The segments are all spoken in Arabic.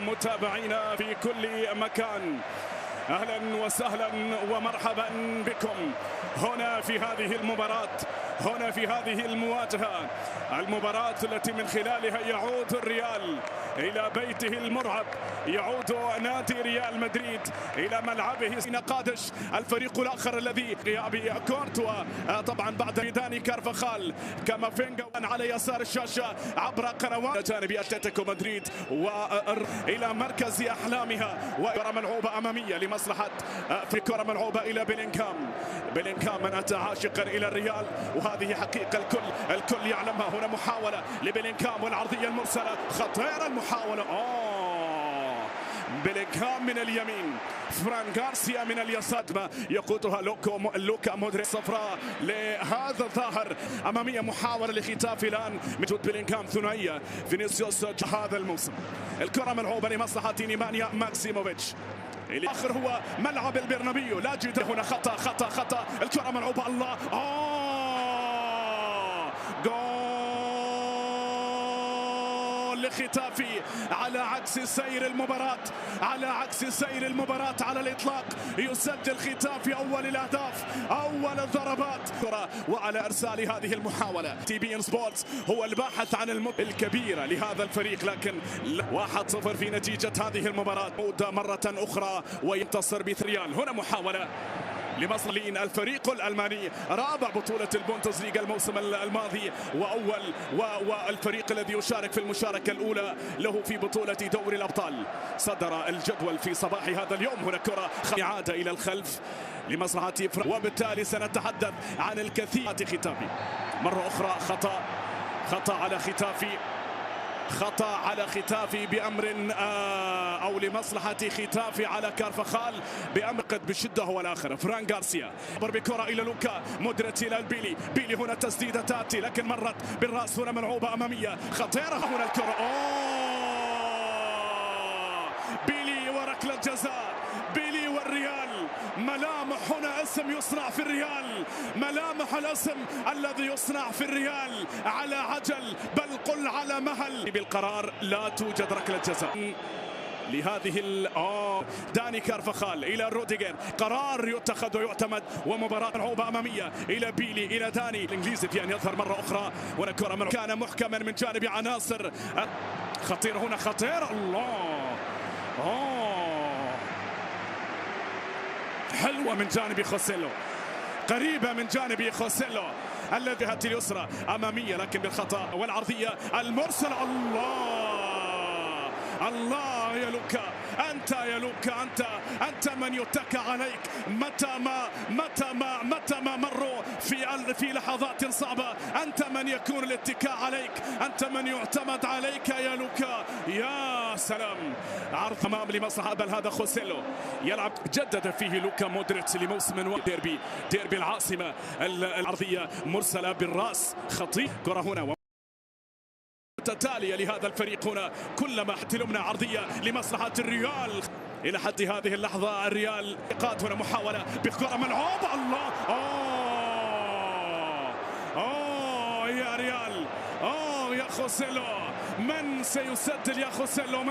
متابعينا في كل مكان، أهلا وسهلا ومرحبا بكم هنا في هذه المباراة، هنا في هذه المواجهة، المباراة التي من خلالها يعود الريال إلى بيته المرعب، يعود نادي ريال مدريد إلى ملعبه قادش. الفريق الآخر الذي غياب كورتوا طبعا بعد داني كارفاخال، كامافينجا على يسار الشاشة عبر قنوات جانب أتلتيكو مدريد وإلى مركز أحلامها، وكرة ملعوبة أمامية لمصلحة في كرة ملعوبة إلى بيلينغهام من أتى عاشقا إلى الريال، وهذه حقيقة الكل يعلمها. هنا محاولة لبيلينغهام والعرضية المرسلة خطيرة المحاولة، بيلينغهام من اليمين، فران غارسيا من اليسار، يقودها لوكا مودريتش صفراء لهذا الظاهر أمامية. محاولة لختاف الآن موجود بيلينغهام، ثنائية فينيسيوس هذا الموسم. الكرة ملعوبة لمصلحة نيمانيا ماكسيموفيتش، الآخر هو ملعب البرنابيو، لا جدال هنا، خطأ الكرة ملعوبة، الله جول لختافي على عكس سير المباراة، على عكس سير المباراة على الإطلاق. يسجل ختافي أول الأهداف، أول الضربات، وعلى إرسال هذه المحاولة تي بي إن سبورتس هو الباحث عن الكبيرة لهذا الفريق، لكن 1-0 في نتيجة هذه المباراة. عود مرة أخرى وينتصر بريال. هنا محاولة لمصلين الفريق الألماني، رابع بطولة البوندسليغا الموسم الماضي، والفريق الذي يشارك في المشاركة الأولى له في بطولة دوري الأبطال. صدر الجدول في صباح هذا اليوم. هنا كرة إعادة إلى الخلف لمصلحة وبالتالي سنتحدث عن الكثير. ختافي مرة أخرى خطأ على ختافي، خطأ على ختافي بأمر أو لمصلحة ختافي على كارفاخال بأمر قد بشدة هو الآخر. فران غارسيا بكرة إلى لوكا مودريتش إلى بيلي هنا تسديدة تأتي لكن مرت بالرأس، هنا ملعوبة أمامية خطيرة. هنا الكرة بيلي وركلة جزاء، بيلي والريال. ملامح هنا اسم يصنع في الريال، ملامح الاسم الذي يصنع في الريال على عجل، بل قل على مهل. بالقرار لا توجد ركلة جزاء لهذه داني كارفاخال إلى روديجر، قرار يتخذ ويعتمد، ومباراة ملعوبة أمامية إلى بيلي إلى داني. الإنجليزي في أن يظهر مرة أخرى، ونكرة كان محكما من جانب عناصر. خطير هنا، خطير، الله حلوة من جانب خوسيلو، قريبة من جانب خوسيلو الذي جهة اليسرى أمامية لكن بالخطأ، والعرضية المرسلة، الله يا لوكا، أنت يا لوكا، أنت من يتكى عليك متى ما مروا في لحظات صعبة، أنت من يكون الاتكاء عليك، أنت من يعتمد عليك يا لوكا. يا سلام، عرض أمام لمصلحة، بل هذا خوسيلو يلعب، جدد فيه لوكا مودريتش لموسم ديربي العاصمة. العرضية مرسلة بالرأس، خطير. كرة هنا متتالية لهذا الفريق، هنا كلما احتلمنا عرضية لمصلحة الريال. إلى حد هذه اللحظة الريال نقاط. هنا محاولة بكرة ملعوبة، الله يا ريال، يا خوسيلو، من سيسجل يا خوسيلو؟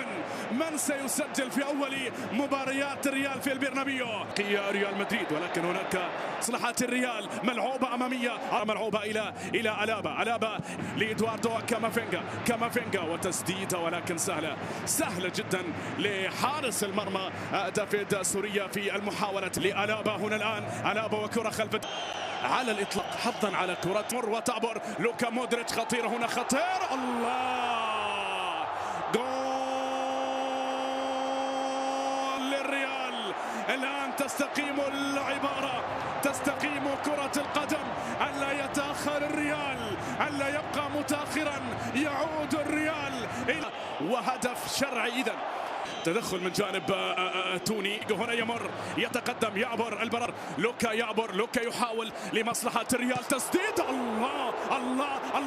من سيسجل في أول مباريات الريال في البرنابيو؟ يا ريال مدريد، ولكن هناك مصلحة الريال. ملعوبة أمامية، ملعوبة إلى ألابا لإدواردو كامافينجا وتسديدة، ولكن سهلة جدا لحارس المرمى دافيد سوريا في المحاولة لألابا. هنا الآن ألابا وكرة خلف على الإطلاق، حظا على كرة مر وتعبر لوكا مودريتش، خطيرة هنا، خطير، الله، جول للريال. الآن تستقيم العبارة، تستقيم كرة القدم، ألا يتأخر الريال، ألا يبقى متأخرا، يعود الريال وهدف شرعي. إذن تدخل من جانب توني، هنا يمر، يتقدم، يعبر البرر، لوكا يعبر، لوكا يحاول لمصلحة الريال، تسديد، الله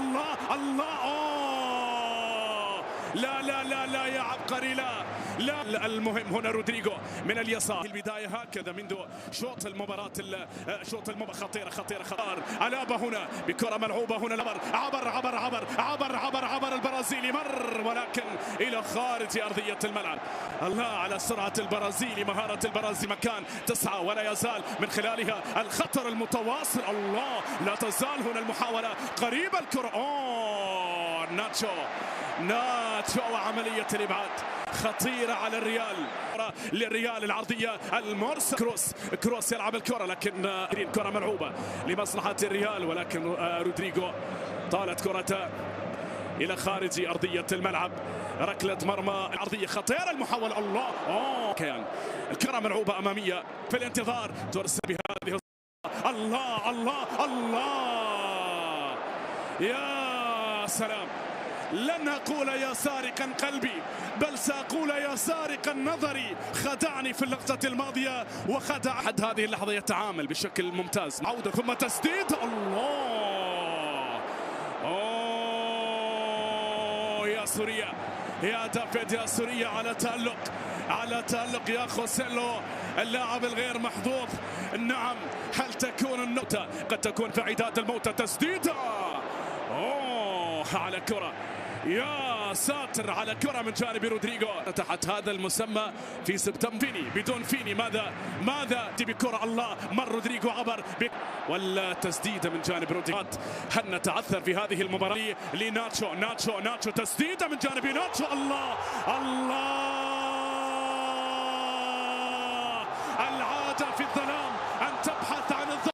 لا لا لا لا يا عبقري، لا لا. المهم هنا رودريجو من اليسار. البداية هكذا منذ شوط المباراة، خطيرة خطيرة خطيرة. ألابا هنا بكرة ملعوبة هنا، عبر البرازيلي، مر ولكن إلى خارج أرضية الملعب. الله على سرعة البرازيلي، مهارة البرازيل، مكان تسعى ولا يزال من خلالها الخطر المتواصل. الله، لا تزال هنا المحاولة قريبة الكرة. ناتشو وعملية الإبعاد خطيرة على الريال. للريال العرضية المرسل، كروس يلعب الكرة، لكن كرة ملعوبة لمصلحة الريال، ولكن رودريجو طالت كرته إلى خارج أرضية الملعب. ركلة مرمى العرضية خطيرة، المحاولة. الله، كيان الكرة ملعوبة أمامية في الانتظار، ترسل بهذه. الله الله الله، يا سلام. لن أقول يا سارقا قلبي، بل سأقول يا سارقا نظري. خدعني في اللقطة الماضية وخدع. حد هذه اللحظة يتعامل بشكل ممتاز. عودة ثم تسديد. الله، يا سوريا، يا دافيد، يا سوريا، على تألق يا خوسيلو، اللاعب الغير محظوظ. نعم، هل تكون النقطة؟ قد تكون في عداد الموتى. تسديدة على كرة، يا ساتر، على كرة من جانب رودريجو تحت هذا المسمى في سبتمبر. بدون فيني ماذا بكرة. الله، مر رودريجو، عبر ولا تسديدة من جانب رودريجو. هل نتعثر في هذه المباراة لناتشو تسديدة من جانب ناتشو. الله العادة في الظلام أن تبحث عن الظلام.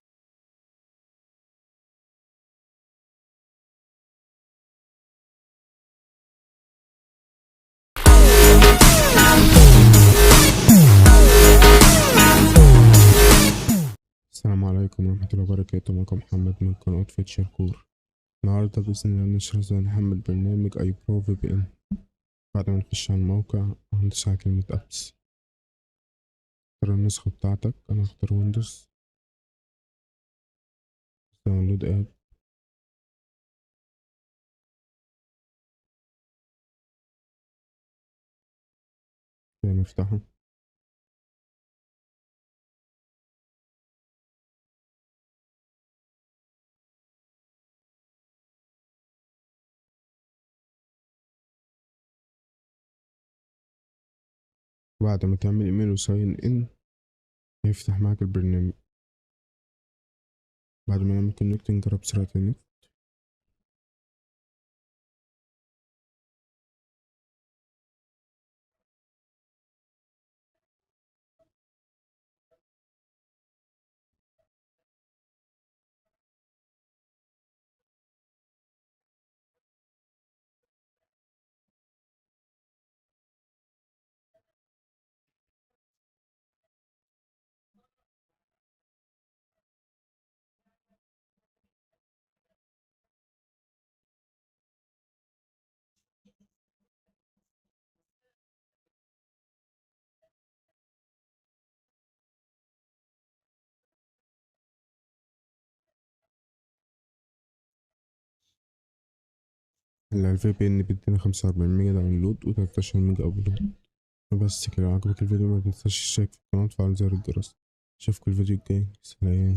السلام عليكم ورحمة الله وبركاته. معكم محمد من قناة فيتشر كور. النهاردة بإذن الله نشرح ازاي نحمل برنامج اي برو في بي ان. بعد ما نخش على الموقع هندوس على كلمة ابس، اختار النسخة بتاعتك. انا هختار ويندوز. داونلود اب، نفتحه. بعد ما تعمل ايميل وساين ان هيفتح معاك البرنامج. بعد ما نعمل كونكت نجرب سرعة النت. هلا الفي بي ان بيدينا 45 ميجا داونلود و13 ميجا ابلود. بس كده، لو عجبك الفيديو ما تنساش تشترك في القناة وتفعل زر الجرس. اشوفكوا الفيديو الجاي، سلام.